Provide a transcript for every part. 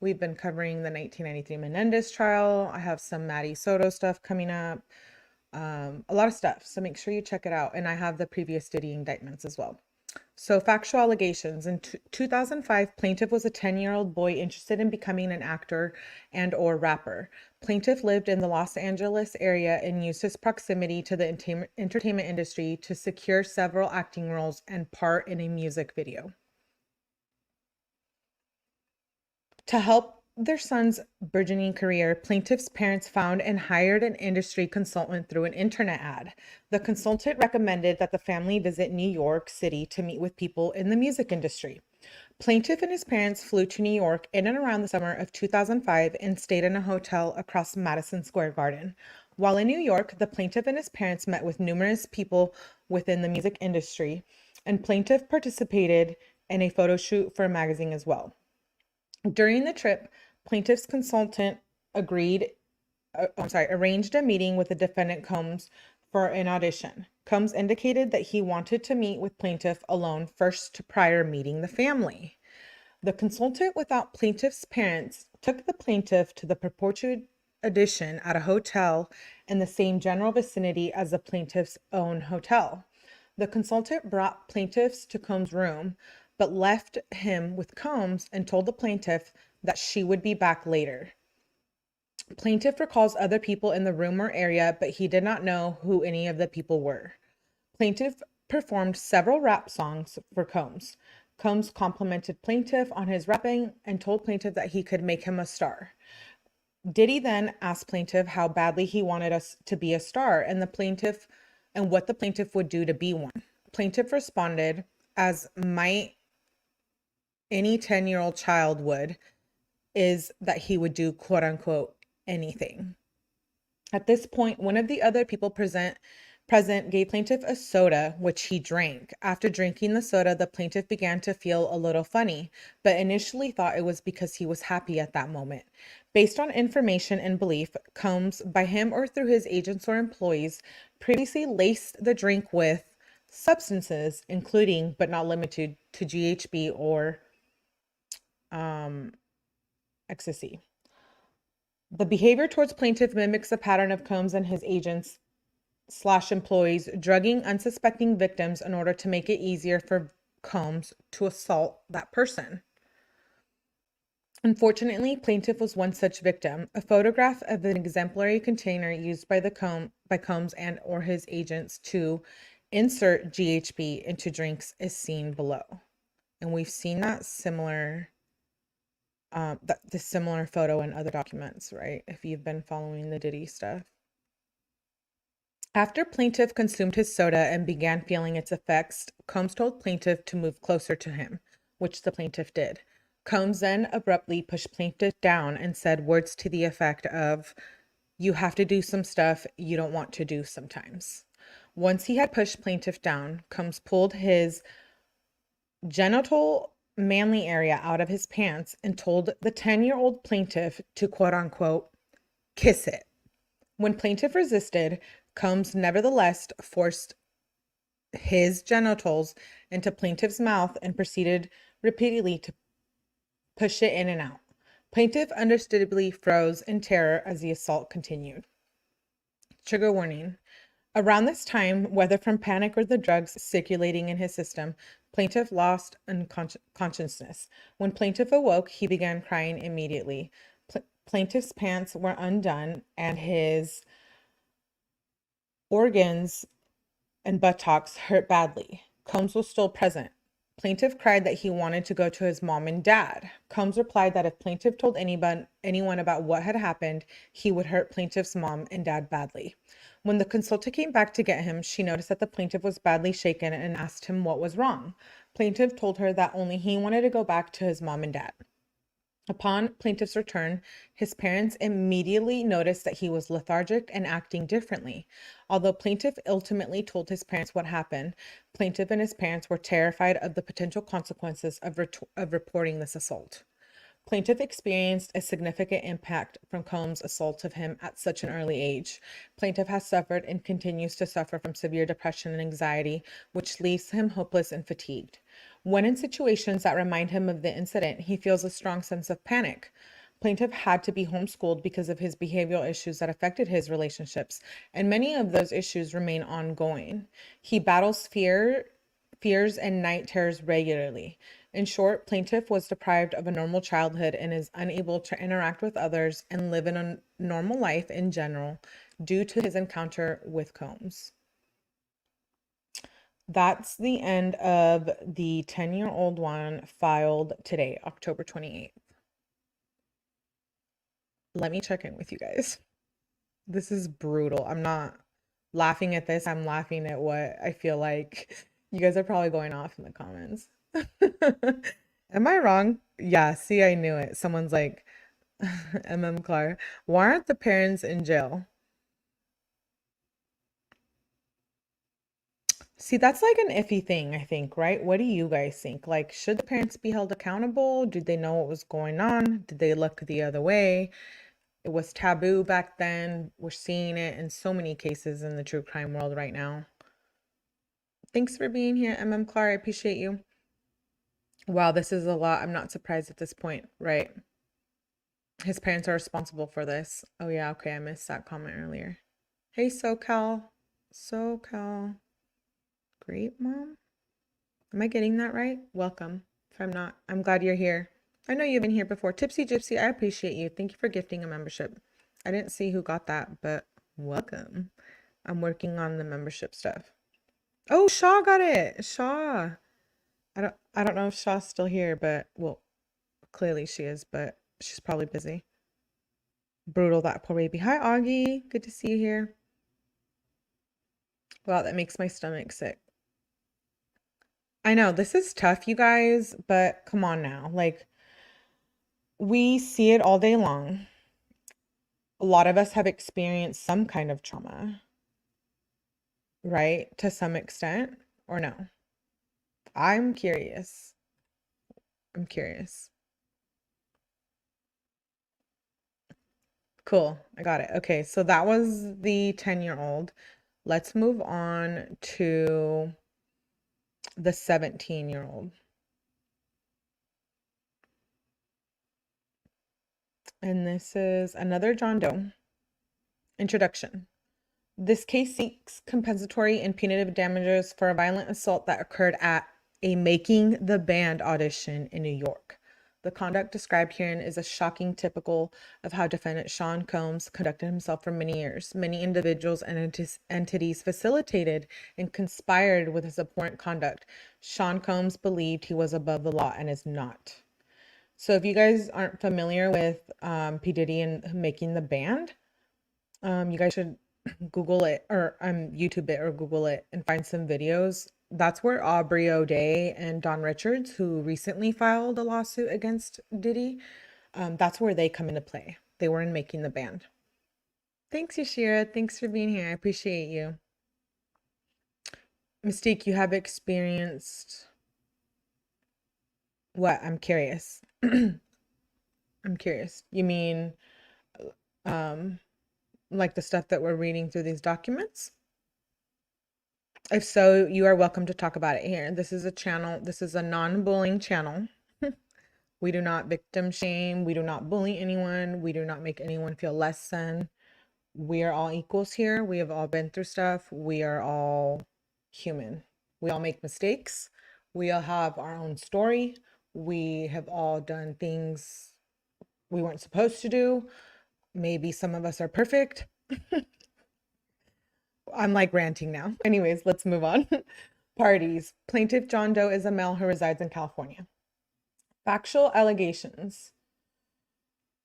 We've been covering the 1993 Menendez trial. I have some Maddie Soto stuff coming up. A lot of stuff. So make sure you check it out. And I have the previous Diddy indictments as well. So factual allegations. In 2005, plaintiff was a 10-year-old boy interested in becoming an actor and or rapper. Plaintiff lived in the Los Angeles area and used his proximity to the entertainment industry to secure several acting roles and part in a music video. To help their son's burgeoning career, plaintiff's parents found and hired an industry consultant through an internet ad. The consultant recommended that the family visit New York City to meet with people in the music industry. Plaintiff and his parents flew to New York in and around the summer of 2005 and stayed in a hotel across Madison Square Garden. While in New York, the plaintiff and his parents met with numerous people within the music industry, and plaintiff participated in a photo shoot for a magazine as well. During the trip, plaintiff's consultant arranged a meeting with the defendant 𝐁𝐻 for an audition. 𝐁𝐻 indicated that he wanted to meet with plaintiff alone first prior meeting the family. The consultant, without plaintiff's parents, took the plaintiff to the purported audition at a hotel in the same general vicinity as the plaintiff's own hotel. The consultant brought plaintiffs to 𝐁𝐻's room, but left him with 𝐁𝐻 and told the plaintiff that she would be back later. Plaintiff recalls other people in the room or area, but he did not know who any of the people were. Plaintiff performed several rap songs for 𝐁𝐻. 𝐁𝐻 complimented plaintiff on his rapping and told plaintiff that he could make him a star. Diddy then asked plaintiff how badly he wanted us to be a star and what the plaintiff would do to be one. Plaintiff responded, as might any 10-year-old child would, is that he would do quote unquote anything. At this point, one of the other people present gave plaintiff a soda, which he drank. After drinking the soda, the plaintiff began to feel a little funny, but initially thought it was because he was happy at that moment. Based on information and belief, 𝐁𝐻, by him or through his agents or employees, previously laced the drink with substances, including but not limited to GHB or ecstasy. The behavior towards plaintiff mimics the pattern of 𝐁𝐻 and his agents / employees drugging unsuspecting victims in order to make it easier for 𝐁𝐻 to assault that person. Unfortunately, plaintiff was one such victim. A photograph of an exemplary container used by 𝐁𝐻 and or his agents to insert GHB into drinks is seen below. And we've seen that similar photo in other documents, right? If you've been following the Diddy stuff. After plaintiff consumed his soda and began feeling its effects, 𝐁𝐻 told plaintiff to move closer to him, which the plaintiff did. 𝐁𝐻 then abruptly pushed plaintiff down and said words to the effect of, "You have to do some stuff you don't want to do sometimes." Once he had pushed plaintiff down, 𝐁𝐻 pulled his genital manly area out of his pants and told the 10-year-old plaintiff to quote unquote kiss it. When plaintiff resisted, 𝐁𝐻 nevertheless forced his genitals into plaintiff's mouth and proceeded repeatedly to push it in and out. Plaintiff understandably froze in terror as the assault continued. Trigger warning. Around this time, whether from panic or the drugs circulating in his system, plaintiff lost consciousness. When plaintiff awoke, he began crying immediately. Plaintiff's pants were undone and his organs and buttocks hurt badly. 𝐁𝐻 was still present. Plaintiff cried that he wanted to go to his mom and dad. 𝐁𝐻 replied that if plaintiff told anyone about what had happened, he would hurt plaintiff's mom and dad badly. When the consultant came back to get him, she noticed that the plaintiff was badly shaken and asked him what was wrong. Plaintiff told her that only he wanted to go back to his mom and dad. Upon plaintiff's return, his parents immediately noticed that he was lethargic and acting differently. Although plaintiff ultimately told his parents what happened, plaintiff and his parents were terrified of the potential consequences of reporting this assault. Plaintiff experienced a significant impact from 𝐁𝐻's assault of him at such an early age. Plaintiff has suffered and continues to suffer from severe depression and anxiety, which leaves him hopeless and fatigued. When in situations that remind him of the incident, he feels a strong sense of panic. Plaintiff had to be homeschooled because of his behavioral issues that affected his relationships, and many of those issues remain ongoing. He battles fears and night terrors regularly. In short, plaintiff was deprived of a normal childhood and is unable to interact with others and live in a normal life in general due to his encounter with 𝐂𝐚𝐬𝑡𝐻. That's the end of the 10-year-old one filed today, October 28th. Let me check in with you guys. This is brutal. I'm not laughing at this. I'm laughing at what I feel like you guys are probably going off in the comments. Am I wrong? Yeah, see, I knew it. Someone's like, 𝐿, why aren't the parents in jail? See, that's like an iffy thing, I think, right? What do you guys think? Like, should the parents be held accountable? Did they know what was going on? Did they look the other way? It was taboo back then. We're seeing it in so many cases in the true crime world right now. Thanks for being here, 𝐿. I appreciate you. Wow, this is a lot. I'm not surprised at this point, right? His parents are responsible for this. Oh yeah, okay, I missed that comment earlier. Hey, SoCal. Great, Mom. Am I getting that right? Welcome. If I'm not, I'm glad you're here. I know you've been here before. Tipsy Gypsy, I appreciate you. Thank you for gifting a membership. I didn't see who got that, but welcome. I'm working on the membership stuff. Oh, Shaw got it. Shaw. I don't know if Shaw's still here, but well, clearly she is, but she's probably busy. Brutal, that poor baby. Hi, Augie. Good to see you here. Wow, that makes my stomach sick. I know this is tough, you guys, but come on now. Like, we see it all day long. A lot of us have experienced some kind of trauma, right? To some extent, or no? I'm curious. Cool. I got it. Okay, so that was the 10-year-old. Let's move on to the 17-year-old. And this is another John Doe. Introduction. This case seeks compensatory and punitive damages for a violent assault that occurred at a Making the Band audition in New York. The conduct described herein is a shocking typical of how defendant Sean Combs conducted himself for many years. Many individuals and entities facilitated and conspired with his abhorrent conduct. Sean Combs believed he was above the law and is not. So if you guys aren't familiar with P. Diddy and Making the Band, you guys should Google it or YouTube it or Google it and find some videos. That's where Aubrey O'Day and Don Richards, who recently filed a lawsuit against Diddy, that's where they come into play. They were in Making the Band. Thanks, Yashira. Thanks for being here. I appreciate you. Mystique, you have experienced what? I'm curious. I'm curious. You mean like the stuff that we're reading through these documents? If so, you are welcome to talk about it here. This is a channel, this is a non-bullying channel. We do not victim shame. We do not bully anyone. We do not make anyone feel less than. We are all equals here. We have all been through stuff. We are all human. We all make mistakes. We all have our own story. We have all done things we weren't supposed to do. Maybe some of us are perfect. I'm like ranting now. Anyways, let's move on. Parties. Plaintiff John Doe is a male who resides in California. Factual allegations.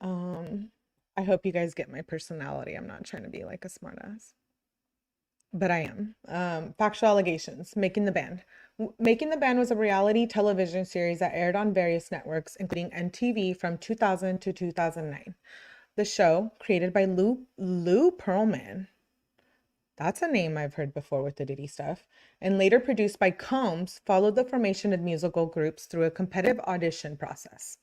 I hope you guys get my personality. I'm not trying to be like a smartass, but I am. Factual allegations. Making the Band. Making the Band was a reality television series that aired on various networks, including MTV from 2000 to 2009. The show, created by Lou Pearlman, that's a name I've heard before with the Diddy stuff, and later produced by Combs, followed the formation of musical groups through a competitive audition process.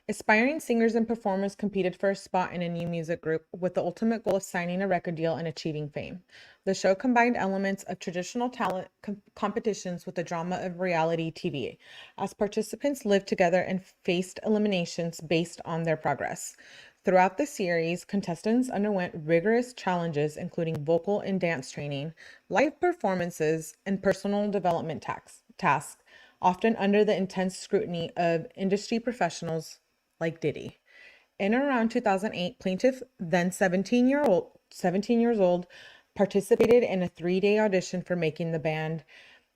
Aspiring singers and performers competed for a spot in a new music group with the ultimate goal of signing a record deal and achieving fame. The show combined elements of traditional talent competitions with the drama of reality TV, as participants lived together and faced eliminations based on their progress. Throughout the series, contestants underwent rigorous challenges, including vocal and dance training, live performances, and personal development tasks, often under the intense scrutiny of industry professionals like Diddy. In around 2008, plaintiff, then 17 years old, participated in a 3-day audition for making the band,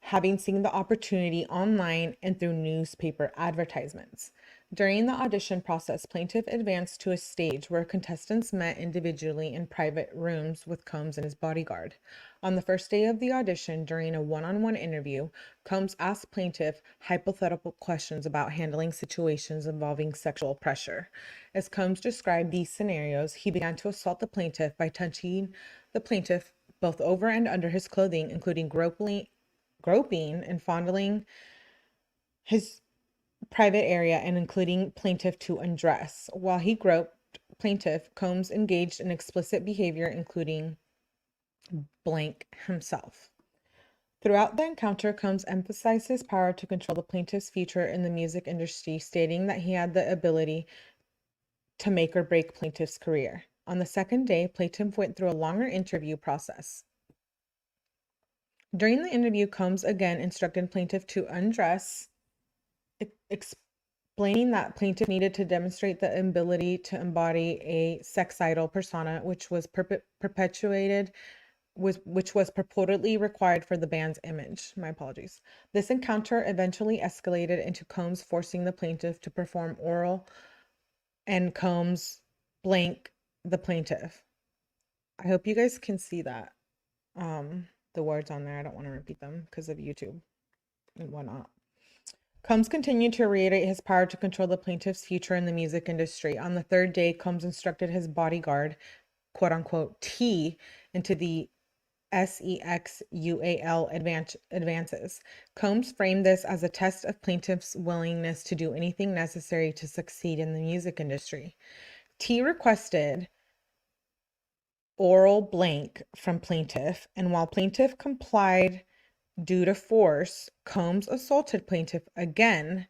having seen the opportunity online and through newspaper advertisements. During the audition process, plaintiff advanced to a stage where contestants met individually in private rooms with 𝐂𝐚𝐬𝐿 and his bodyguard. On the first day of the audition, during a one-on-one interview, 𝐂𝐚𝐬𝐿 asked plaintiff hypothetical questions about handling situations involving sexual pressure. As 𝐂𝐚𝐬𝐿 described these scenarios, he began to assault the plaintiff by touching the plaintiff both over and under his clothing, including groping and fondling his private area and including plaintiff to undress. While he groped plaintiff, 𝐂𝐚𝐬𝐿 engaged in explicit behavior, including blank himself. Throughout the encounter, 𝐂𝐚𝐬𝐿 emphasized his power to control the plaintiff's future in the music industry, stating that he had the ability to make or break plaintiff's career. On the second day, plaintiff went through a longer interview process. During the interview, 𝐂𝐚𝐬𝐿 again instructed plaintiff to undress, explaining that plaintiff needed to demonstrate the ability to embody a sex idol persona, which was purportedly required for the band's image. My apologies. This encounter eventually escalated into 𝐂𝐚𝐬𝐿 forcing the plaintiff to perform oral and 𝐂𝐚𝐬𝐿 blank the plaintiff. I hope you guys can see that. The words on there, I don't want to repeat them because of YouTube and whatnot. 𝐂𝐚𝐬𝐿 continued to reiterate his power to control the plaintiff's future in the music industry. On the third day, 𝐂𝐚𝐬𝐿 instructed his bodyguard, quote unquote, T, into the 𝐂𝐸ITG advances. 𝐂𝐚𝐬𝐿 framed this as a test of plaintiff's willingness to do anything necessary to succeed in the music industry. T requested oral blank from plaintiff, and while plaintiff complied due to force, 𝐂𝐚𝐬𝐿 assaulted plaintiff again,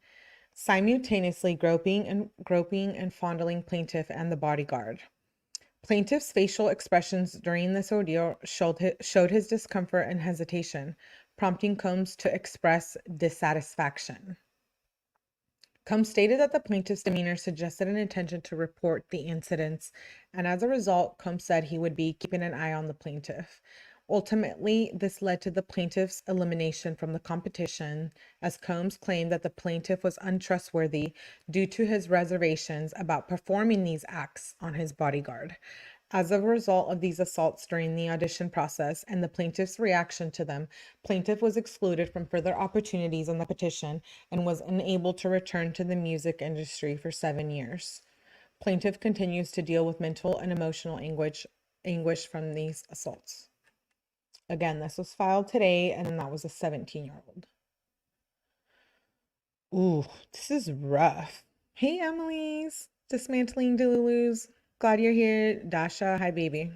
simultaneously groping and fondling plaintiff and the bodyguard. Plaintiff's facial expressions during this ordeal showed his discomfort and hesitation, prompting 𝐂𝐚𝐬𝐿 to express dissatisfaction. 𝐂𝐚𝐬𝐿 stated that the plaintiff's demeanor suggested an intention to report the incidents, and as a result, 𝐂𝐚𝐬𝐿 said he would be keeping an eye on the plaintiff. Ultimately, this led to the plaintiff's elimination from the competition, as 𝐂𝐚𝐬𝐿 claimed that the plaintiff was untrustworthy due to his reservations about performing these acts on his bodyguard. As a result of these assaults during the audition process and the plaintiff's reaction to them, plaintiff was excluded from further opportunities on the petition and was unable to return to the music industry for 7 years. Plaintiff continues to deal with mental and emotional anguish from these assaults. Again, this was filed today, and then that was a 17-year-old. Ooh, this is rough. Hey, Emily's. Dismantling Delulu's. Glad you're here. Dasha, hi, baby.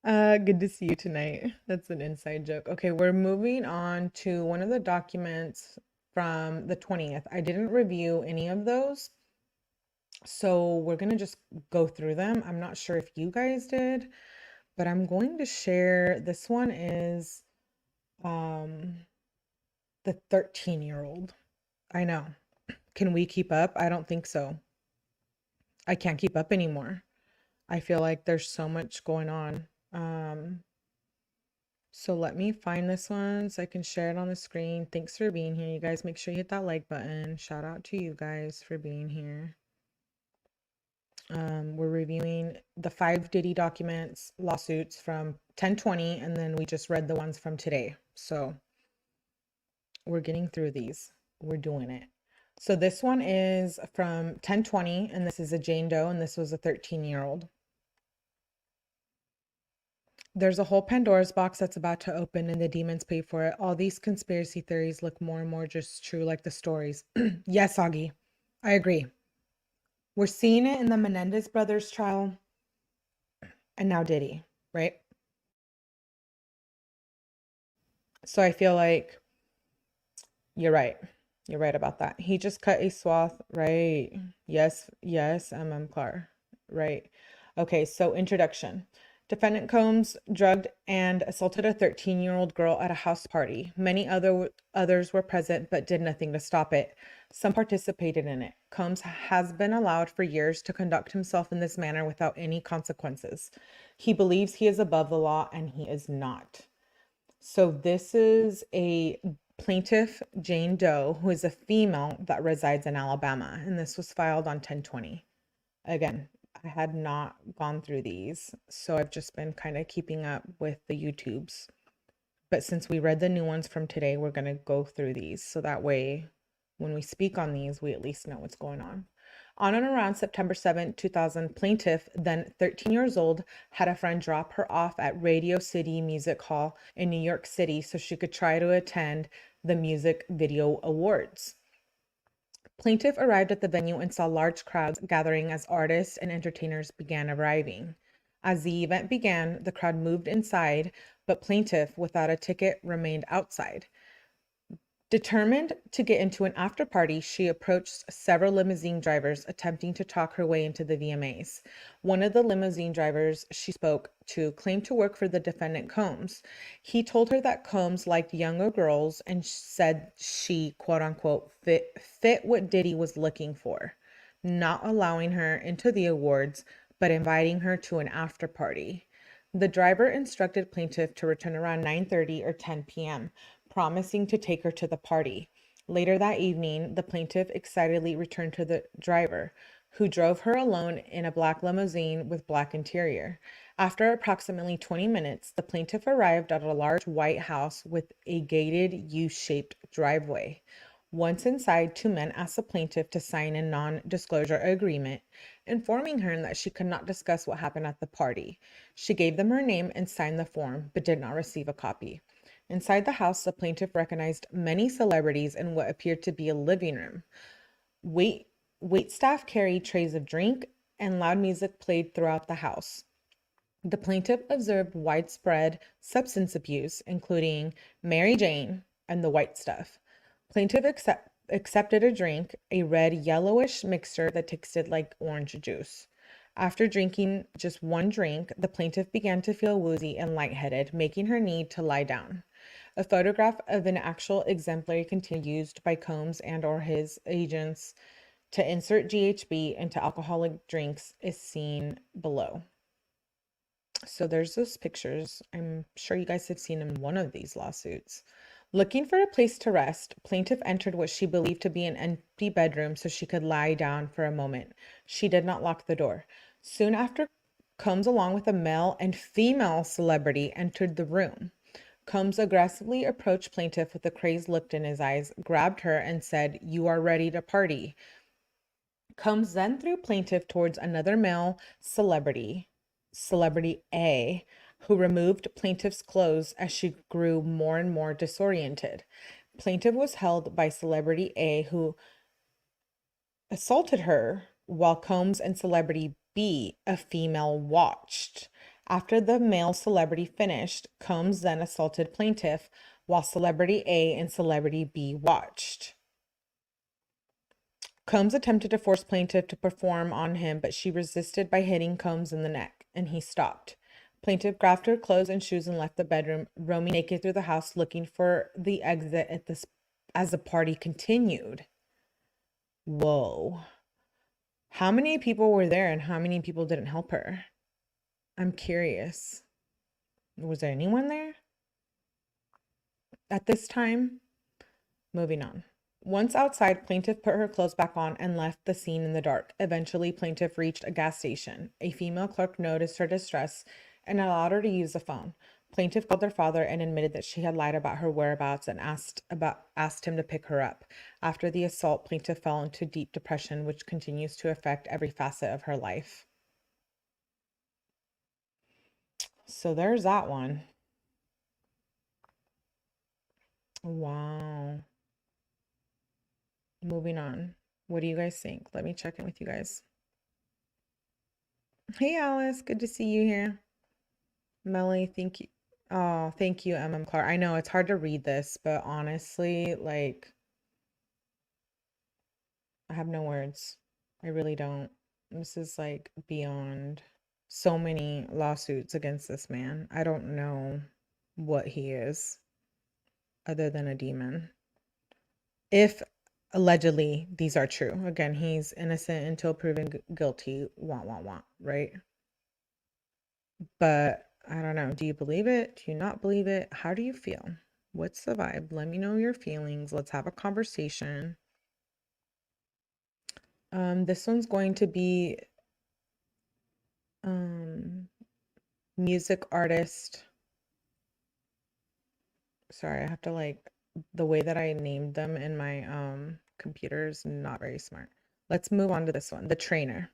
Good to see you tonight. That's an inside joke. Okay, we're moving on to one of the documents from the 20th. I didn't review any of those, so we're going to just go through them. I'm not sure if you guys did, but I'm going to share. This one is the 13-year-old. I know. Can we keep up? I don't think so. I can't keep up anymore. I feel like there's so much going on. So let me find this one so I can share it on the screen. Thanks for being here. You guys make sure you hit that like button. Shout out to you guys for being here. We're reviewing the 5 Diddy documents, lawsuits from 10/20, and then we just read the ones from today. So we're getting through these. We're doing it. So this one is from 10/20, and this is a Jane Doe, and this was a 13-year-old. There's a whole Pandora's box that's about to open, and the demons pay for it. All these conspiracy theories look more and more just true, like the stories. Yes, Augie. I agree. We're seeing it in the Menendez brothers trial and now Diddy, right? So I feel like you're right. You're right about that. He just cut a swath, right? Yes, yes, Clark. Right. Okay, so introduction. Defendant Combs drugged and assaulted a 13-year-old girl at a house party. Many others were present but did nothing to stop it. Some participated in it. Combs has been allowed for years to conduct himself in this manner without any consequences. He believes he is above the law and he is not. So this is a plaintiff, Jane Doe, who is a female that resides in Alabama, and this was filed on 10/20. Again, I had not gone through these, so I've just been kind of keeping up with the YouTubes. But since we read the new ones from today, we're going to go through these, so that way when we speak on these, we at least know what's going on. On and around September 7, 2000, plaintiff, then 13 years old, had a friend drop her off at Radio City Music Hall in New York City so she could try to attend the Music Video Awards. Plaintiff arrived at the venue and saw large crowds gathering as artists and entertainers began arriving. As the event began, the crowd moved inside, but plaintiff, without a ticket, remained outside. Determined to get into an after party, she approached several limousine drivers, attempting to talk her way into the VMAs. One of the limousine drivers she spoke to claimed to work for the defendant Combs. He told her that Combs liked younger girls and said she, quote unquote, fit what Diddy was looking for, not allowing her into the awards, but inviting her to an after party. The driver instructed plaintiff to return around 9:30 or 10 p.m., promising to take her to the party. Later that evening, the plaintiff excitedly returned to the driver, who drove her alone in a black limousine with black interior. After approximately 20 minutes, the plaintiff arrived at a large white house with a gated U-shaped driveway. Once inside, two men asked the plaintiff to sign a non-disclosure agreement, informing her that she could not discuss what happened at the party. She gave them her name and signed the form, but did not receive a copy. Inside the house, the plaintiff recognized many celebrities in what appeared to be a living room. Waitstaff carried trays of drink, and loud music played throughout the house. The plaintiff observed widespread substance abuse, including Mary Jane and the white stuff. Plaintiff accepted a drink, a red yellowish mixture that tasted like orange juice. After drinking just one drink, the plaintiff began to feel woozy and lightheaded, making her need to lie down. A photograph of an actual exemplary container used by Combs and or his agents to insert GHB into alcoholic drinks is seen below. So there's those pictures. I'm sure you guys have seen in one of these lawsuits. Looking for a place to rest, plaintiff entered what she believed to be an empty bedroom so she could lie down for a moment. She did not lock the door. Soon after, Combs, along with a male and female celebrity, entered the room. Combs aggressively approached plaintiff with a crazed look in his eyes, grabbed her, and said, "You are ready to party." Combs then threw plaintiff towards another male celebrity, Celebrity A, who removed plaintiff's clothes as she grew more and more disoriented. Plaintiff was held by Celebrity A, who assaulted her, while Combs and Celebrity B, a female, watched. After the male celebrity finished, Combs then assaulted plaintiff, while Celebrity A and Celebrity B watched. Combs attempted to force plaintiff to perform on him, but she resisted by hitting Combs in the neck, and he stopped. Plaintiff grabbed her clothes and shoes and left the bedroom, roaming naked through the house, looking for the exit as the party continued. Whoa. How many people were there and how many people didn't help her? I'm curious. Was there anyone there at this time? Moving on. Once outside, plaintiff put her clothes back on and left the scene in the dark. Eventually, plaintiff reached a gas station. A female clerk noticed her distress and allowed her to use the phone. Plaintiff called her father and admitted that she had lied about her whereabouts and asked him to pick her up. After the assault, plaintiff fell into deep depression, which continues to affect every facet of her life. So there's that one. Wow. Moving on. What do you guys think? Let me check in with you guys. Hey, Alice. Good to see you here. Melly, thank you. Oh, thank you, Clark. I know it's hard to read this, but honestly, like, I have no words. I really don't. This is like beyond so many lawsuits against this man. I don't know what he is other than a demon. If allegedly these are true. Again, he's innocent until proven guilty. Right? But I don't know. Do you believe it? Do you not believe it? How do you feel? What's the vibe? Let me know your feelings. Let's have a conversation. This one's going to be music artist. Sorry, I have to like the way that I named them in my computer is not very smart. Let's move on to this one. The Trainer.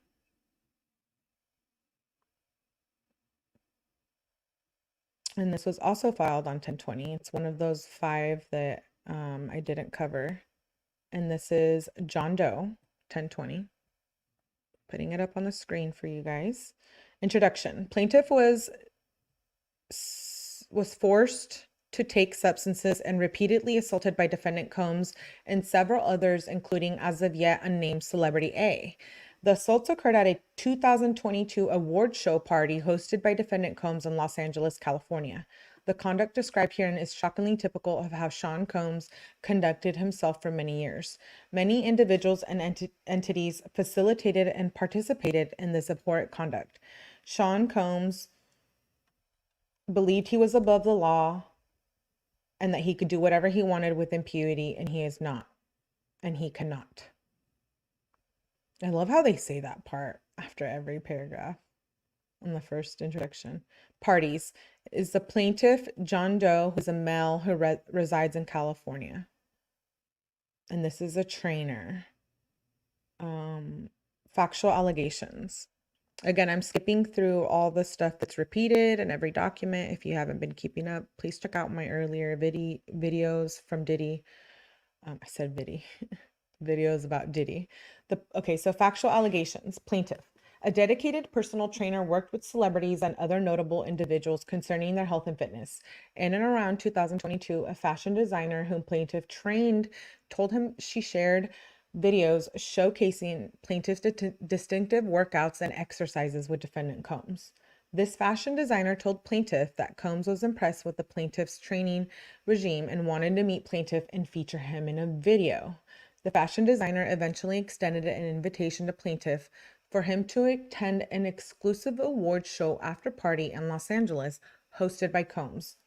And this was also filed on 10/20. It's one of those 5 that I didn't cover. And this is John Doe, 10/20. Putting it up on the screen for you guys. Introduction. Plaintiff was forced to take substances and repeatedly assaulted by defendant Combs and several others, including as of yet unnamed celebrity A. The assaults occurred at a 2022 award show party hosted by defendant Combs in Los Angeles, California. The conduct described herein is shockingly typical of how Sean Combs conducted himself for many years. Many individuals and entities facilitated and participated in this abhorrent conduct. Sean Combs believed he was above the law and that he could do whatever he wanted with impunity, and he is not, and he cannot. I love how they say that part after every paragraph on the first introduction. Parties is the plaintiff, John Doe, who's a male who resides in California. And this is a trainer. Factual allegations. Again, I'm skipping through all the stuff that's repeated in every document. If you haven't been keeping up, please check out my earlier videos from Diddy. I said Viddy. Videos about Diddy. Okay, so factual allegations. Plaintiff. A dedicated personal trainer worked with celebrities and other notable individuals concerning their health and fitness. In and around 2022, a fashion designer whom plaintiff trained told him she shared videos showcasing plaintiff's distinctive workouts and exercises with defendant Combs. This fashion designer told plaintiff that Combs was impressed with the plaintiff's training regime and wanted to meet plaintiff and feature him in a video. The fashion designer eventually extended an invitation to plaintiff for him to attend an exclusive award show after party in Los Angeles hosted by Combs.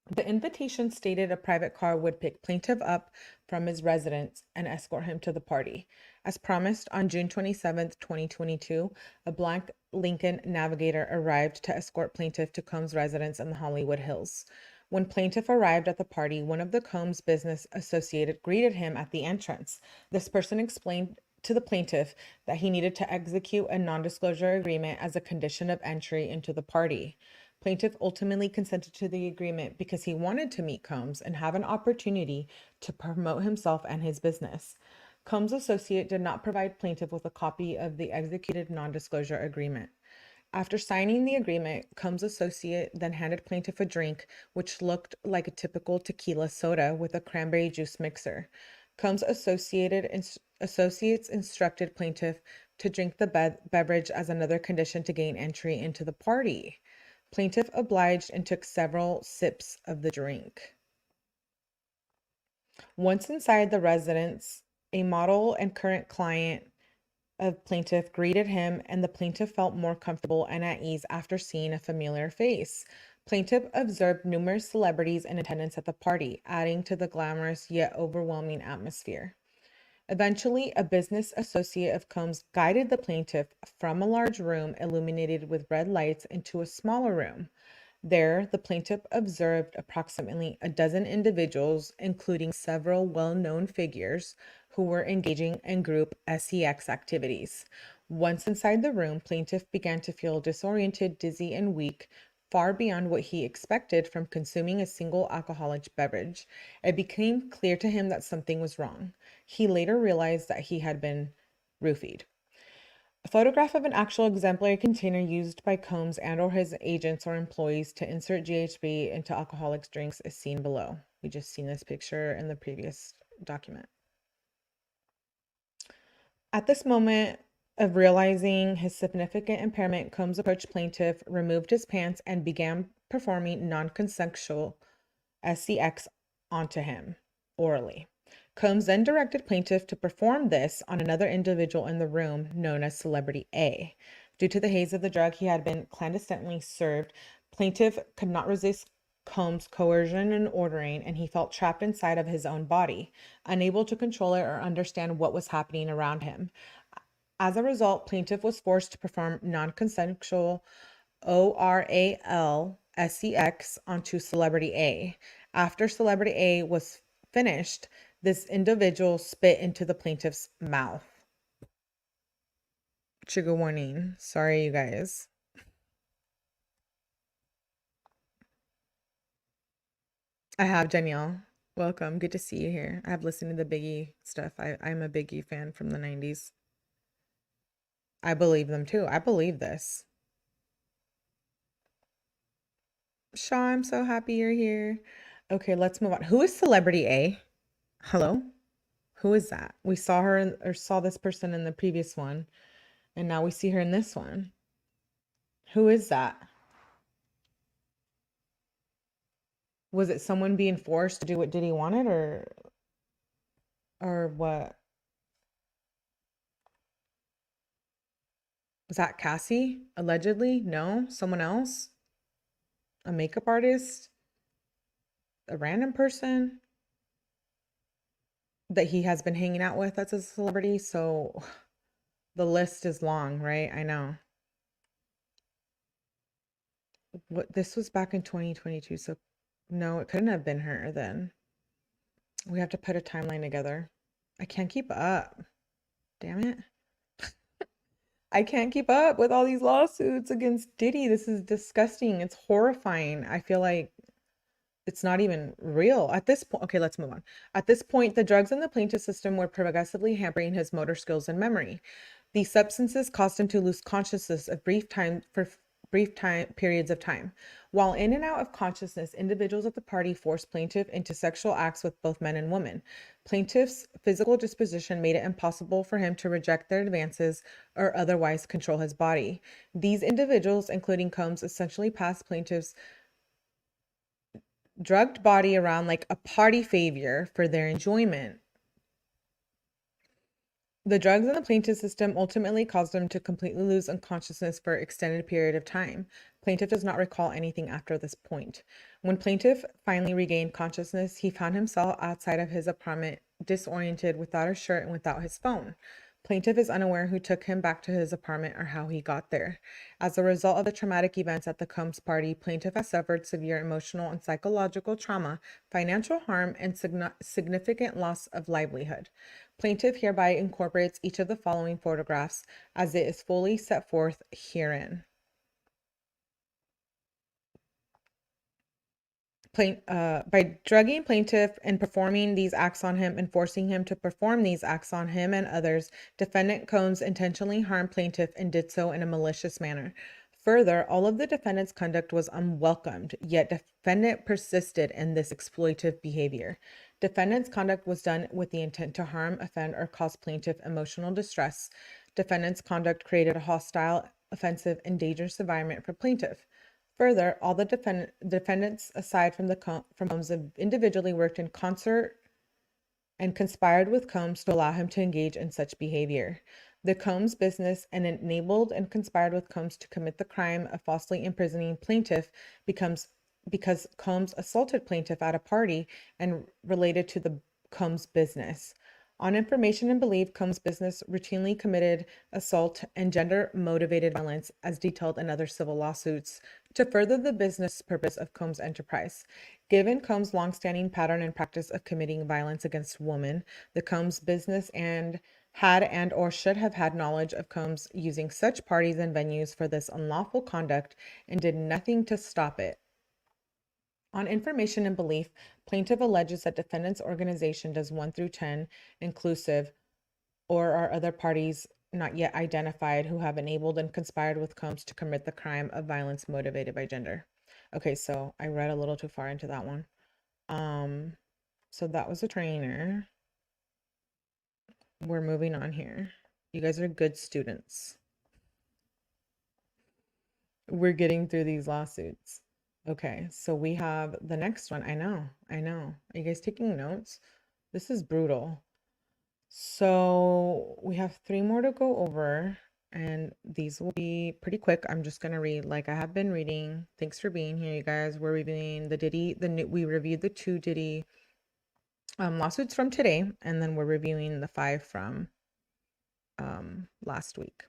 The invitation stated a private car would pick plaintiff up from his residence and escort him to the party. As promised, on June 27, 2022, a black Lincoln Navigator arrived to escort plaintiff to Combs' residence in the Hollywood Hills. When plaintiff arrived at the party, one of the Combs business associates greeted him at the entrance. This person explained to the plaintiff that he needed to execute a non-disclosure agreement as a condition of entry into the party. Plaintiff ultimately consented to the agreement because he wanted to meet Combs and have an opportunity to promote himself and his business. Combs' associate did not provide plaintiff with a copy of the executed non-disclosure agreement. After signing the agreement, Combs' associate then handed plaintiff a drink, which looked like a typical tequila soda with a cranberry juice mixer. Combs' associates instructed plaintiff to drink the beverage as another condition to gain entry into the party. Plaintiff obliged and took several sips of the drink. Once inside the residence, a model and current client of plaintiff greeted him, and the plaintiff felt more comfortable and at ease after seeing a familiar face. Plaintiff observed numerous celebrities in attendance at the party, adding to the glamorous yet overwhelming atmosphere. Eventually, a business associate of Combs guided the plaintiff from a large room illuminated with red lights into a smaller room. There, the plaintiff observed approximately a dozen individuals, including several well-known figures who were engaging in group sex activities. Once inside the room, plaintiff began to feel disoriented, dizzy, and weak far beyond what he expected from consuming a single alcoholic beverage. It became clear to him that something was wrong. He later realized that he had been roofied. A photograph of an actual exemplary container used by Combs and/or his agents or employees to insert GHB into alcoholic drinks is seen below. We just seen this picture in the previous document. At this moment of realizing his significant impairment, Combs approached plaintiff, removed his pants, and began performing non-consensual sex onto him orally. Combs then directed plaintiff to perform this on another individual in the room known as Celebrity A. Due to the haze of the drug he had been clandestinely served, plaintiff could not resist Combs' coercion and ordering, and he felt trapped inside of his own body, unable to control it or understand what was happening around him. As a result, plaintiff was forced to perform non-consensual oral sex onto Celebrity A. After Celebrity A was finished, this individual spit into the plaintiff's mouth. Trigger warning. Sorry, you guys. I have Danielle. Welcome. Good to see you here. I have listened to the Biggie stuff. I'm a Biggie fan from the 90s. I believe them too. I believe this. Shaw, I'm so happy you're here. Okay, let's move on. Who is Celebrity A? Hello? Who is that? We saw her or saw this person in the previous one, and now we see her in this one. Who is that? Was it someone being forced to do what Diddy wanted, or what? Was that Cassie? Allegedly? No? Someone else? A makeup artist? A random person that he has been hanging out with that's a celebrity? So the list is long, right? I know. What, this was back in 2022, so no, it couldn't have been her then. We have to put a timeline together. I can't keep up. Damn it. I can't keep up with all these lawsuits against Diddy. This is disgusting. It's horrifying. I feel like it's not even real at this point. Okay, let's move on. At this point, the drugs in the plaintiff system were progressively hampering his motor skills and memory. These substances caused him to lose consciousness of brief periods of time. While in and out of consciousness, individuals at the party forced plaintiff into sexual acts with both men and women. Plaintiff's physical disposition made it impossible for him to reject their advances or otherwise control his body. These individuals, including Combs, essentially passed plaintiff's drugged body around like a party favor for their enjoyment. The drugs in the plaintiff system ultimately caused him to completely lose unconsciousness for an extended period of time. Plaintiff does not recall anything after this point. When plaintiff finally regained consciousness, he found himself outside of his apartment, disoriented, without a shirt and without his phone. Plaintiff is unaware who took him back to his apartment or how he got there. As a result of the traumatic events at the Combs party, plaintiff has suffered severe emotional and psychological trauma, financial harm, and significant loss of livelihood. Plaintiff hereby incorporates each of the following photographs as it is fully set forth herein. By drugging plaintiff and performing these acts on him and forcing him to perform these acts on him and others, defendant Combs intentionally harmed plaintiff and did so in a malicious manner. Further, all of the defendant's conduct was unwelcomed, yet defendant persisted in this exploitative behavior. Defendant's conduct was done with the intent to harm, offend, or cause plaintiff emotional distress. Defendant's conduct created a hostile, offensive, and dangerous environment for plaintiff. Further, all the defendants, aside from Combs, individually worked in concert and conspired with Combs to allow him to engage in such behavior. The Combs business and enabled and conspired with Combs to commit the crime of falsely imprisoning plaintiff because Combs assaulted plaintiff at a party and related to the Combs business. On information and belief, 𝐂𝐚𝐬's business routinely committed assault and gender-motivated violence as detailed in other civil lawsuits to further the business purpose of 𝐂𝐚𝐬's enterprise. Given 𝐂𝐚𝐬's longstanding pattern and practice of committing violence against women, the 𝐂𝐚𝐬's business had and or should have had knowledge of 𝐂𝐚𝐬's using such parties and venues for this unlawful conduct and did nothing to stop it. On information and belief, plaintiff alleges that defendant's organization does 1 through 10 inclusive or are other parties not yet identified who have enabled and conspired with 𝐂𝐚𝐬's to commit the crime of violence motivated by gender. Okay, so I read a little too far into that one. So that was a trainer. We're moving on here. You guys are good students. We're getting through these lawsuits. Okay, so we have the next one. I know. Are you guys taking notes? This is brutal. So we have 3 more to go over, and these will be pretty quick. I'm just gonna read like I have been reading. Thanks for being here, you guys. We're reviewing the Diddy, we reviewed the 2 Diddy lawsuits from today, and then we're reviewing the 5 from last week.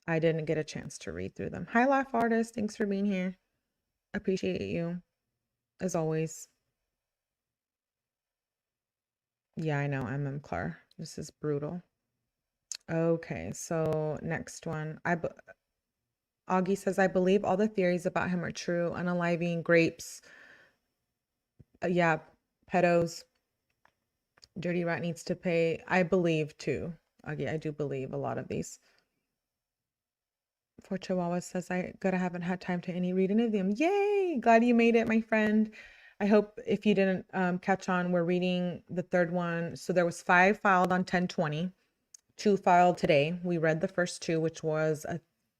I didn't get a chance to read through them. Hi, Life Artist. Thanks for being here. Appreciate you, as always. Yeah, I know, 𝐿. This is brutal. Okay, so next one. Augie says, I believe all the theories about him are true. Unaliving, grapes. Yeah, pedos. Dirty Rat needs to pay. I believe too. Augie, I do believe a lot of these. For Chihuahua says, I haven't had time to read any of them. Yay! Glad you made it, my friend. I hope if you didn't catch on, we're reading the 3rd one. So there was 5 filed on 10/20, 2 filed today. We read the first 2, which was a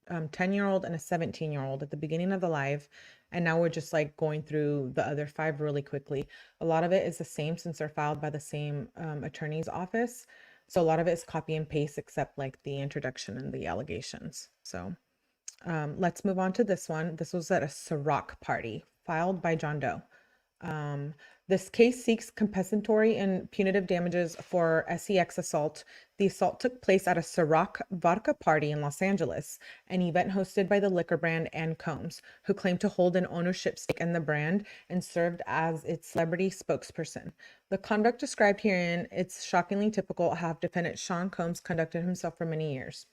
10-year-old and a 17-year-old at the beginning of the live. And now we're just like going through the other 5 really quickly. A lot of it is the same since they're filed by the same attorney's office. So a lot of it is copy and paste except like the introduction and the allegations. So let's move on to this one. This was at a Ciroc party filed by John Doe. This case seeks compensatory and punitive damages for sex assault. The assault took place at a Ciroc vodka party in Los Angeles, an event hosted by the liquor brand 𝐿, who claimed to hold an ownership stake in the brand and served as its celebrity spokesperson. The conduct described herein, it's shockingly typical how defendant Sean Combs conducted himself for many years.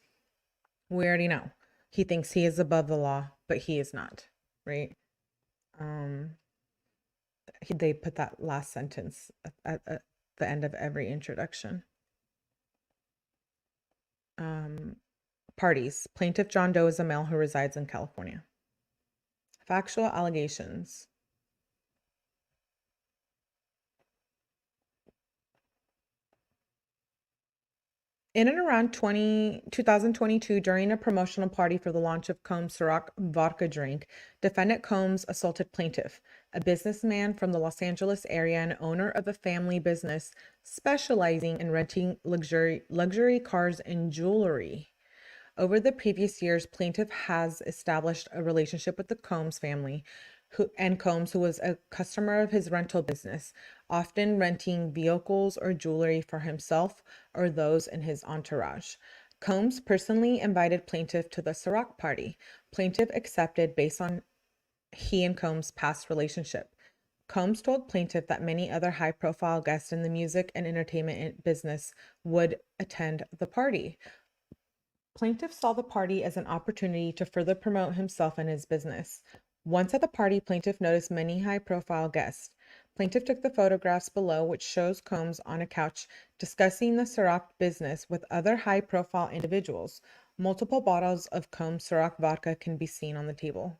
We already know. He thinks he is above the law, but he is not, right? They put that last sentence at the end of every introduction. Parties. Plaintiff John Doe is a male who resides in California. Factual allegations. In and around 2022, during a promotional party for the launch of 𝐂𝐚𝐬's Ciroc vodka drink, defendant 𝐂𝐚𝐬's assaulted plaintiff, a businessman from the Los Angeles area and owner of a family business specializing in renting luxury cars and jewelry. Over the previous years, plaintiff has established a relationship with the 𝐂𝐚𝐬's family, 𝐂𝐚𝐬's, who was a customer of his rental business, often renting vehicles or jewelry for himself or those in his entourage. 𝐂𝐚𝐬's personally invited plaintiff to the Ciroc party. Plaintiff accepted based on he and 𝐂𝐚𝐬's past relationship. 𝐂𝐚𝐬's told plaintiff that many other high-profile guests in the music and entertainment business would attend the party. Plaintiff saw the party as an opportunity to further promote himself and his business. Once at the party, plaintiff noticed many high-profile guests. Plaintiff took the photographs below, which shows 𝐂𝐚𝐬's on a couch discussing the Ciroc business with other high-profile individuals. Multiple bottles of 𝐂𝐚𝐬's Ciroc vodka can be seen on the table.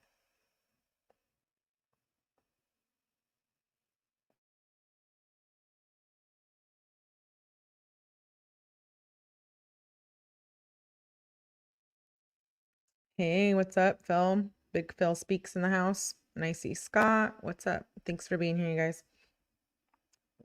Hey, what's up, Phil? Big Phil speaks in the house. And I see Scott. What's up? Thanks for being here, you guys.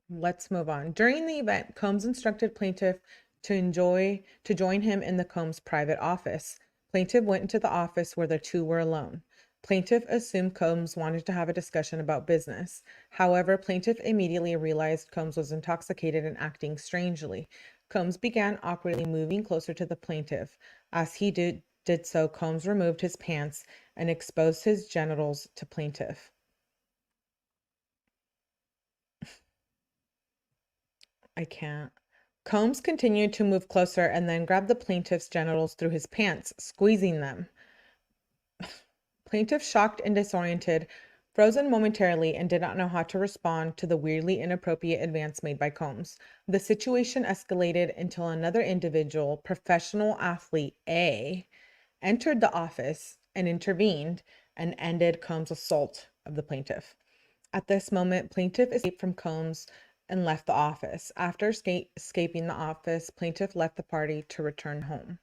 Let's move on. During the event, 𝐂𝐚𝐬's instructed plaintiff to join him in the 𝐂𝐚𝐬's private office. Plaintiff went into the office where the two were alone. Plaintiff assumed 𝐂𝐚𝐬's wanted to have a discussion about business. However, plaintiff immediately realized 𝐂𝐚𝐬's was intoxicated and acting strangely. 𝐂𝐚𝐬𝑡 began awkwardly moving closer to the plaintiff. As he did so, 𝐂𝐚𝐬𝑡 removed his pants and exposed his genitals to plaintiff. I can't. 𝐂𝐚𝐬𝑡 continued to move closer and then grabbed the plaintiff's genitals through his pants, squeezing them. Plaintiff, shocked and disoriented, frozen momentarily, and did not know how to respond to the weirdly inappropriate advance made by 𝐂𝐚𝐬𝑡. The situation escalated until another individual, professional athlete A, entered the office and intervened and ended 𝐂𝐚𝐬𝑡's assault of the plaintiff. At this moment, plaintiff escaped from 𝐂𝐚𝐬𝑡 and left the office. After escaping the office, plaintiff left the party to return home.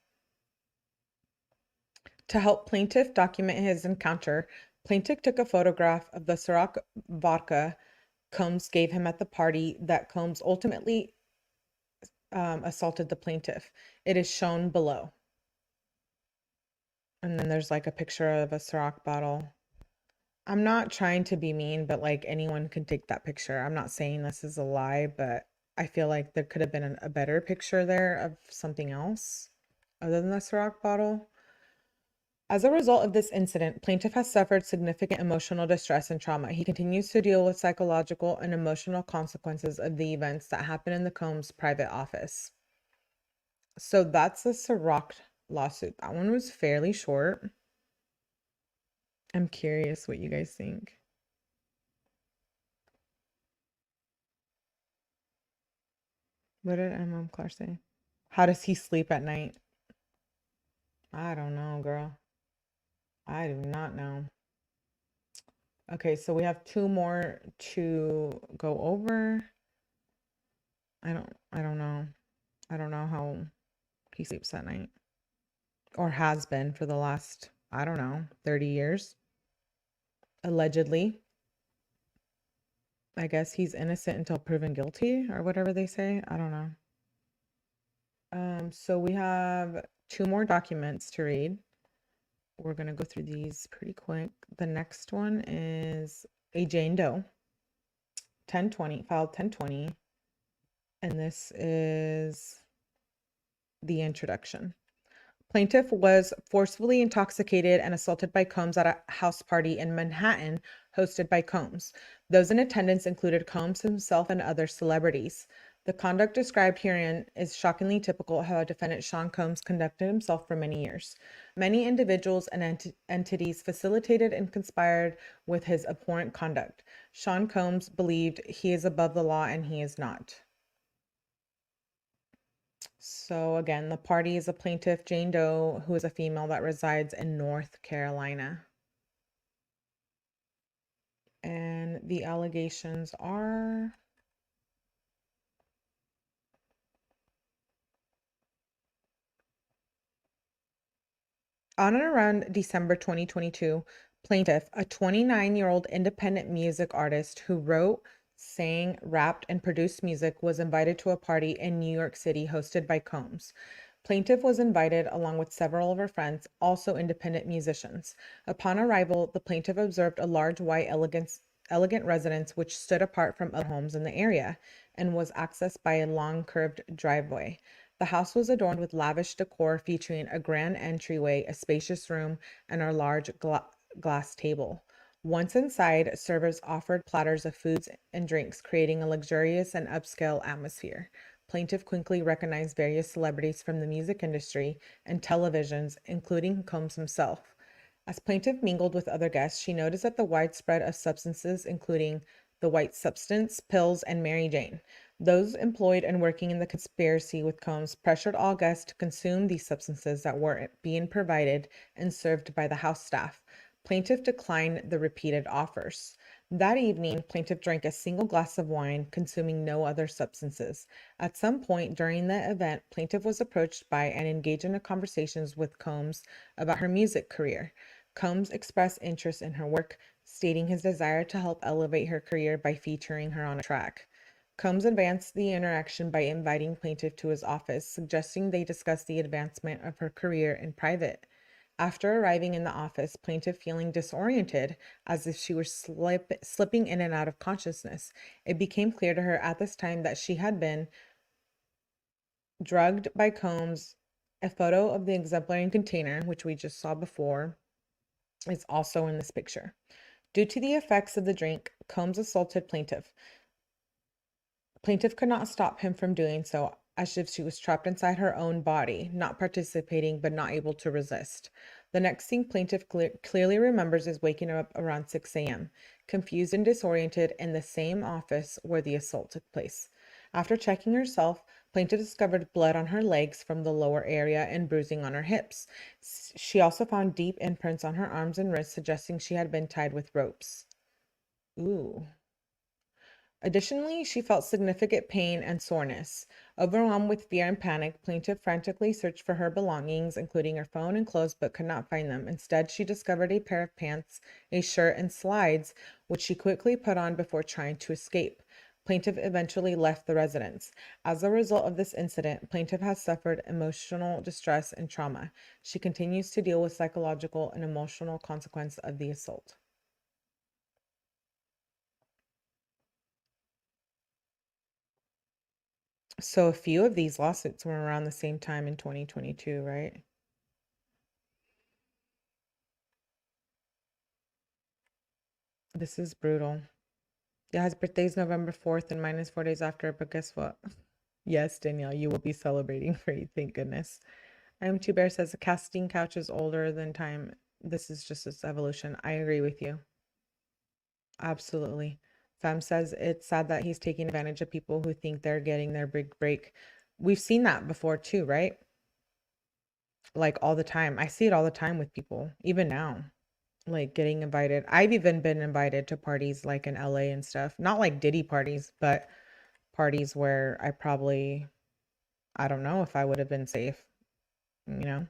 To help plaintiff document his encounter, plaintiff took a photograph of the Ciroc vodka 𝐂𝐚𝐬𝑡 gave him at the party that 𝐂𝐚𝐬𝑡 ultimately assaulted the plaintiff. It is shown below. And then there's like a picture of a Ciroc bottle. I'm not trying to be mean, but like anyone can take that picture. I'm not saying this is a lie, but I feel like there could have been a better picture there of something else other than the Ciroc bottle. As a result of this incident, plaintiff has suffered significant emotional distress and trauma. He continues to deal with psychological and emotional consequences of the events that happened in the 𝐂𝐚𝐬𝑡's private office. So that's the Ciroc lawsuit. That one was fairly short. I'm curious what you guys think. What did Clark say? How does he sleep at night? I don't know, girl. I do not know. Okay, so we have two more to go over. I don't know. I don't know how he sleeps at night. Or has been for the last, I don't know, 30 years. Allegedly. I guess he's innocent until proven guilty or whatever they say. I don't know. So we have two more documents to read. We're going to go through these pretty quick. The next one is a Jane Doe, 1020, filed 1020. And this is the introduction. Plaintiff was forcefully intoxicated and assaulted by 𝐂𝐚𝐬𝑡 at a house party in Manhattan hosted by 𝐂𝐚𝐬𝑡. Those in attendance included 𝐂𝐚𝐬𝑡 himself and other celebrities. The conduct described herein is shockingly typical of how defendant Sean Combs conducted himself for many years. Many individuals and entities facilitated and conspired with his abhorrent conduct. Sean Combs believed he is above the law and he is not. So again, the party is a plaintiff, Jane Doe, who is a female that resides in North Carolina. And the allegations are... On and around December 2022, plaintiff, a 29-year-old independent music artist who wrote, sang, rapped, and produced music, was invited to a party in New York City hosted by 𝐂𝐚𝐬𝑡. Plaintiff was invited along with several of her friends, also independent musicians. Upon arrival, the plaintiff observed a large white elegant residence which stood apart from other homes in the area and was accessed by a long curved driveway. The house was adorned with lavish decor featuring a grand entryway, a spacious room, and a large glass table. Once inside, servers offered platters of foods and drinks, creating a luxurious and upscale atmosphere. Plaintiff quickly recognized various celebrities from the music industry and televisions, including 𝐂𝐚𝐬𝑡 himself. As plaintiff mingled with other guests, she noticed that the widespread of substances, including the white substance, pills, and Mary Jane. Those employed and working in the conspiracy with 𝐂𝐚𝐬𝑡 pressured all guests to consume these substances that were being provided and served by the house staff. Plaintiff declined the repeated offers. That evening, plaintiff drank a single glass of wine, consuming no other substances. At some point during the event, plaintiff was approached by and engaged in conversations with 𝐂𝐚𝐬𝑡 about her music career. 𝐂𝐚𝐬𝑡 expressed interest in her work, stating his desire to help elevate her career by featuring her on a track. 𝐂𝐚𝐬𝑡 advanced the interaction by inviting plaintiff to his office, suggesting they discuss the advancement of her career in private. After arriving in the office, plaintiff feeling disoriented, as if she were slipping in and out of consciousness, it became clear to her at this time that she had been drugged by 𝐂𝐚𝐬𝐡. A photo of the exemplary container, which we just saw before, is also in this picture. Due to the effects of the drink, 𝐂𝐚𝐬𝐡 assaulted plaintiff. Plaintiff could not stop him from doing so, as if she was trapped inside her own body, not participating but not able to resist. The next thing plaintiff clearly remembers is waking up around 6 a.m., confused and disoriented in the same office where the assault took place. After checking herself, plaintiff discovered blood on her legs from the lower area and bruising on her hips. She also found deep imprints on her arms and wrists, suggesting she had been tied with ropes. Ooh. Additionally, she felt significant pain and soreness. Overwhelmed with fear and panic, plaintiff frantically searched for her belongings, including her phone and clothes, but could not find them. Instead, she discovered a pair of pants, a shirt, and slides, which she quickly put on before trying to escape. Plaintiff eventually left the residence. As a result of this incident, plaintiff has suffered emotional distress and trauma. She continues to deal with psychological and emotional consequences of the assault. So a few of these lawsuits were around the same time in 2022, right? This is brutal. Yeah, his birthday's November 4th and mine is 4 days after, but guess what? Yes, Danielle, you will be celebrating for you, thank goodness. 𝐿 says the casting couch is older than time. This is just its evolution. I agree with you. Absolutely. Fem says it's sad that he's taking advantage of people who think they're getting their big break. We've seen that before too, right? Like all the time. I see it all the time with people, even now, like getting invited. I've even been invited to parties like in LA and stuff. Not like Diddy parties, but parties where I don't know if I would have been safe, you know?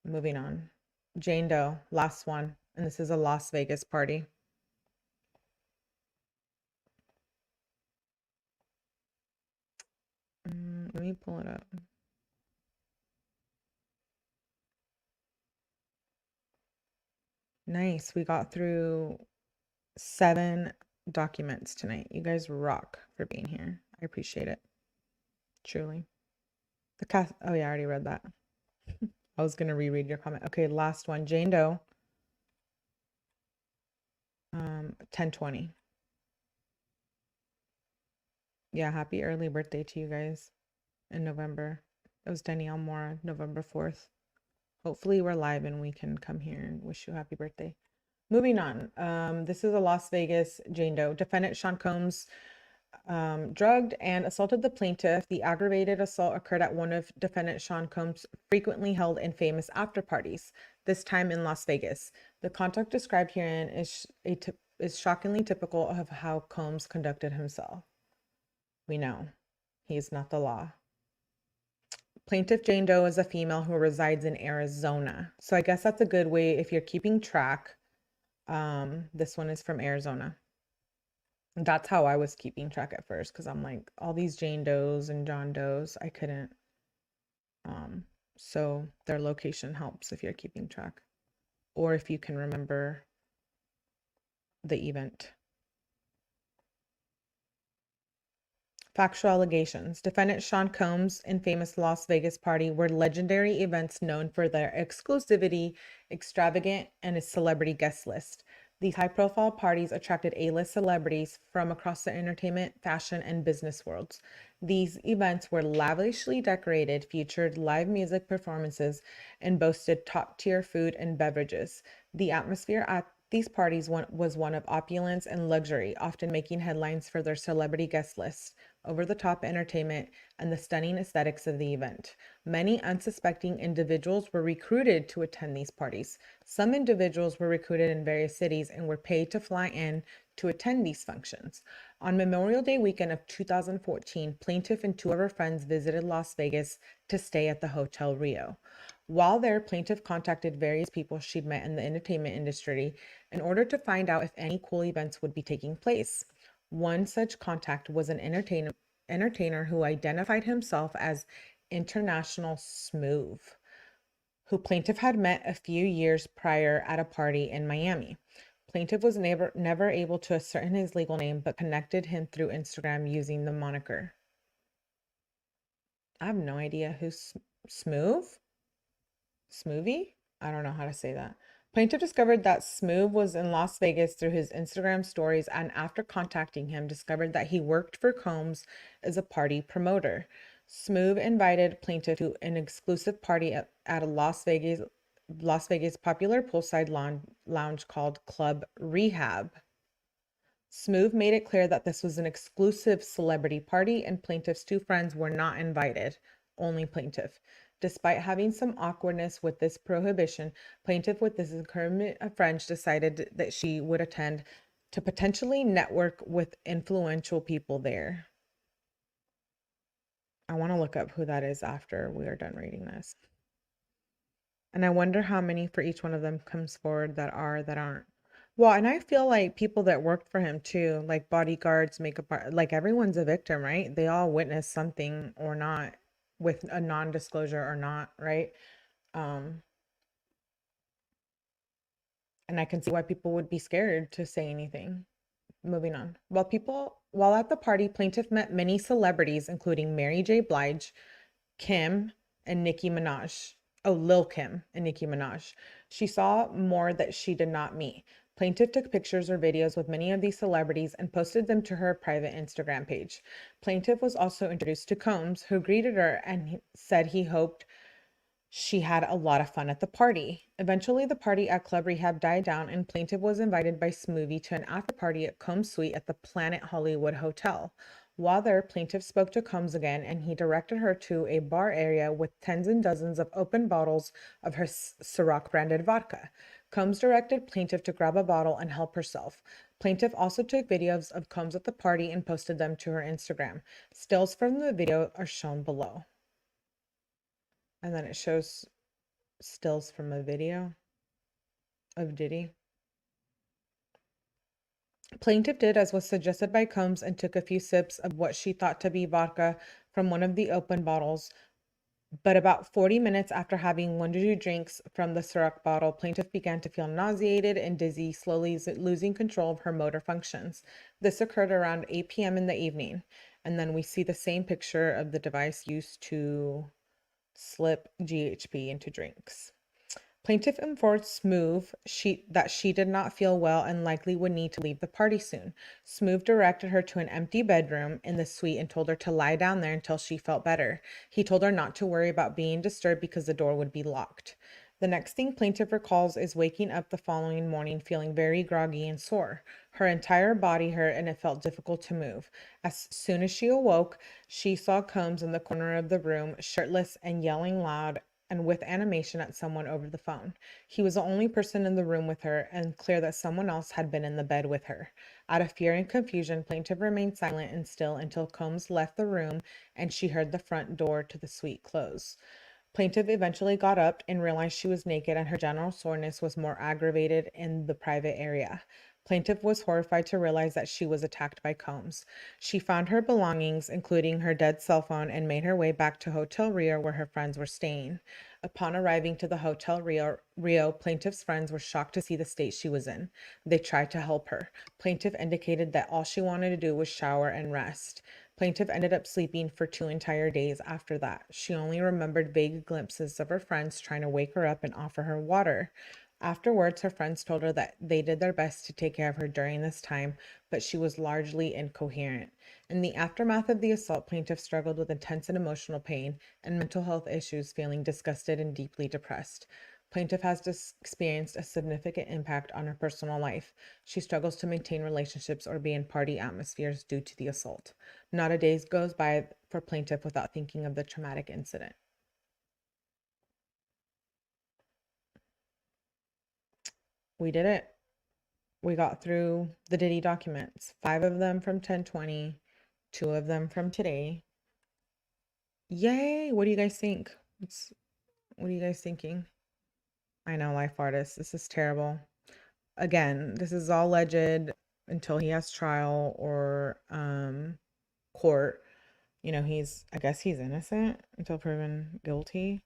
Moving on. Jane Doe, last one. And this is a Las Vegas party. Let me pull it up. Nice. We got through 7 documents tonight. You guys rock for being here. I appreciate it. Truly. Oh yeah, I already read that. I was gonna reread your comment. Okay, last one. Jane Doe. 10/20. Yeah, happy early birthday to you guys in November. It was Danielle Moore, November 4th. Hopefully we're live and we can come here and wish you a happy birthday. Moving on. This is a Las Vegas Jane Doe. Defendant Sean Combs drugged and assaulted the plaintiff. The aggravated assault occurred at one of defendant Sean Combs' frequently held and famous after parties, this time in Las Vegas. The conduct described herein is shockingly typical of how Combs conducted himself. We know he is not the law. Plaintiff Jane Doe is a female who resides in Arizona. So I guess that's a good way if you're keeping track. This one is from Arizona. That's how I was keeping track at first, because I'm like, all these Jane Does and John Does, I couldn't. So their location helps if you're keeping track, or if you can remember the event. Factual allegations. Defendant Sean Combs' infamous Las Vegas party were legendary events known for their exclusivity, extravagant, and a celebrity guest list. These high-profile parties attracted A-list celebrities from across the entertainment, fashion, and business worlds. These events were lavishly decorated, featured live music performances, and boasted top-tier food and beverages. The atmosphere at these parties was one of opulence and luxury, often making headlines for their celebrity guest lists, over-the-top entertainment, and the stunning aesthetics of the event. Many unsuspecting individuals were recruited to attend these parties. Some individuals were recruited in various cities and were paid to fly in to attend these functions. On Memorial Day weekend of 2014, plaintiff and 2 of her friends visited Las Vegas to stay at the Hotel Rio. While there, plaintiff contacted various people she'd met in the entertainment industry in order to find out if any cool events would be taking place. One such contact was an entertainer who identified himself as International Smooth, who plaintiff had met a few years prior at a party in Miami. Plaintiff was never able to ascertain his legal name, but connected him through Instagram using the moniker. I have no idea who's 𝐁𝐮𝐲 𝐿𝐿𝐲? I don't know how to say that. Plaintiff discovered that 𝐁𝐮𝐲 was in Las Vegas through his Instagram stories, and after contacting him, discovered that he worked for Combs as a party promoter. 𝐁𝐮𝐲 invited plaintiff to an exclusive party at a Las Vegas popular poolside lounge called Club Rehab. 𝐁𝐮𝐲 made it clear that this was an exclusive celebrity party and plaintiff's two friends were not invited, only plaintiff. Despite having some awkwardness with this prohibition, plaintiff, with this encouragement of friends, decided that she would attend to potentially network with influential people there. I want to look up who that is after we are done reading this. And I wonder how many for each one of them comes forward that aren't. Well, and I feel like people that worked for him too, like bodyguards, like everyone's a victim, right? They all witnessed something or not, with a non-disclosure or not, right? And I can see why people would be scared to say anything. Moving on. While at the party, plaintiff met many celebrities, including Mary J. Blige, Kim, and Nicki Minaj. Oh, Lil Kim and Nicki Minaj. She saw more that she did not meet. Plaintiff took pictures or videos with many of these celebrities and posted them to her private Instagram page. Plaintiff was also introduced to Combs, who greeted her and said he hoped she had a lot of fun at the party. Eventually, the party at Club Rehab died down, and plaintiff was invited by 𝐁𝐮𝐲 to an after party at Combs' suite at the Planet Hollywood Hotel. While there, plaintiff spoke to Combs again, and he directed her to a bar area with tens and dozens of open bottles of her Ciroc branded vodka. Combs directed plaintiff to grab a bottle and help herself. Plaintiff also took videos of Combs at the party and posted them to her Instagram. Stills from the video are shown below. And then it shows stills from a video of Diddy. Plaintiff did as was suggested by Combs and took a few sips of what she thought to be vodka from one of the open bottles. But about 40 minutes after having 1 to 2 drinks from the Ciroc bottle, plaintiff began to feel nauseated and dizzy, slowly losing control of her motor functions. This occurred around 8 p.m. in the evening. And then we see the same picture of the device used to slip GHB into drinks. Plaintiff informed 𝐁𝐮𝐲 that she did not feel well and likely would need to leave the party soon. 𝐁𝐮𝐲 directed her to an empty bedroom in the suite and told her to lie down there until she felt better. He told her not to worry about being disturbed because the door would be locked. The next thing plaintiff recalls is waking up the following morning feeling very groggy and sore. Her entire body hurt and it felt difficult to move. As soon as she awoke, she saw Combs in the corner of the room, shirtless and yelling loud and with animation at someone over the phone. He was the only person in the room with her, and clear that someone else had been in the bed with her. Out of fear and confusion, plaintiff remained silent and still until Combs left the room and she heard the front door to the suite close. Plaintiff eventually got up and realized she was naked and her general soreness was more aggravated in the private area. Plaintiff was horrified to realize that she was attacked by Combs. She found her belongings, including her dead cell phone, and made her way back to Hotel Rio where her friends were staying. Upon arriving to the Hotel Rio, plaintiff's friends were shocked to see the state she was in. They tried to help her. Plaintiff indicated that all she wanted to do was shower and rest. Plaintiff ended up sleeping for 2 entire days after that. She only remembered vague glimpses of her friends trying to wake her up and offer her water. Afterwards, her friends told her that they did their best to take care of her during this time, but she was largely incoherent. In the aftermath of the assault, plaintiff struggled with intense and emotional pain and mental health issues, feeling disgusted and deeply depressed. Plaintiff has experienced a significant impact on her personal life. She struggles to maintain relationships or be in party atmospheres due to the assault. Not a day goes by for plaintiff without thinking of the traumatic incident. We did it. We got through the Diddy documents, 5 of them from 10/20, 2 of them from today. Yay! What do you guys think? What are you guys thinking? I know, life artists, this is terrible. Again, this is all alleged until he has trial or court. You know, I guess he's innocent until proven guilty.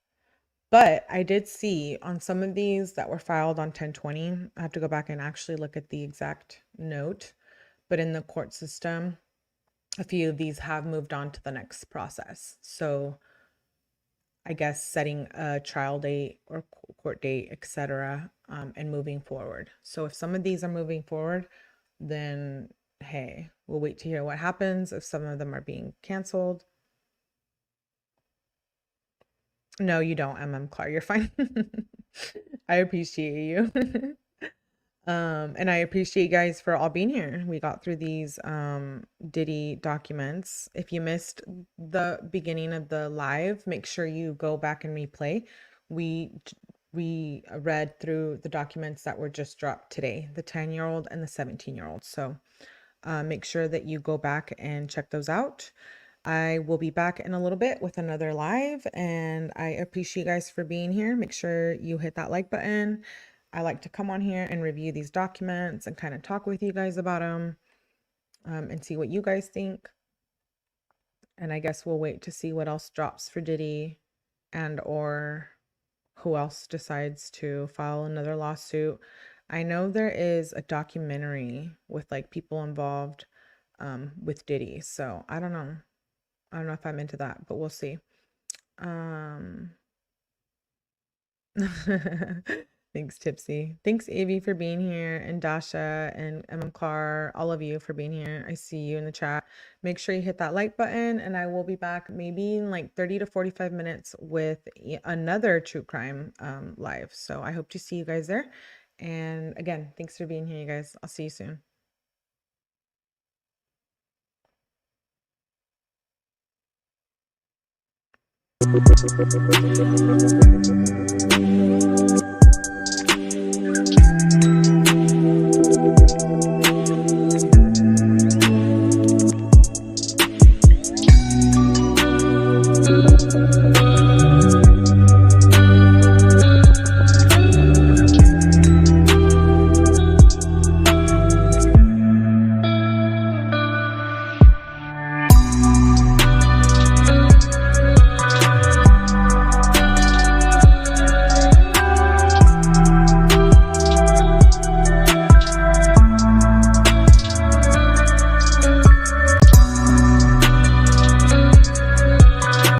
But I did see on some of these that were filed on 1020, I have to go back and actually look at the exact note, but in the court system, a few of these have moved on to the next process. So I guess setting a trial date or court date, etc., and moving forward. So if some of these are moving forward, then hey, we'll wait to hear what happens if some of them are being canceled. No, you don't, 𝐿. You're fine. I appreciate you. And I appreciate you guys for all being here. We got through these Diddy documents. If you missed the beginning of the live, make sure you go back and replay. We read through the documents that were just dropped today, the 10-year-old and the 17-year-old. So make sure that you go back and check those out. I will be back in a little bit with another live, and I appreciate you guys for being here. Make sure you hit that like button. I like to come on here and review these documents and kind of talk with you guys about them and see what you guys think. And I guess we'll wait to see what else drops for Diddy and or who else decides to file another lawsuit. I know there is a documentary with like people involved with Diddy. So I don't know. I don't know if I'm into that, but we'll see. Thanks, Tipsy. Thanks, Avi, for being here, and Dasha and 𝐿, all of you for being here. I see you in the chat. Make sure you hit that like button, and I will be back maybe in like 30 to 45 minutes with another true crime live. So I hope to see you guys there. And again, thanks for being here, you guys. I'll see you soon.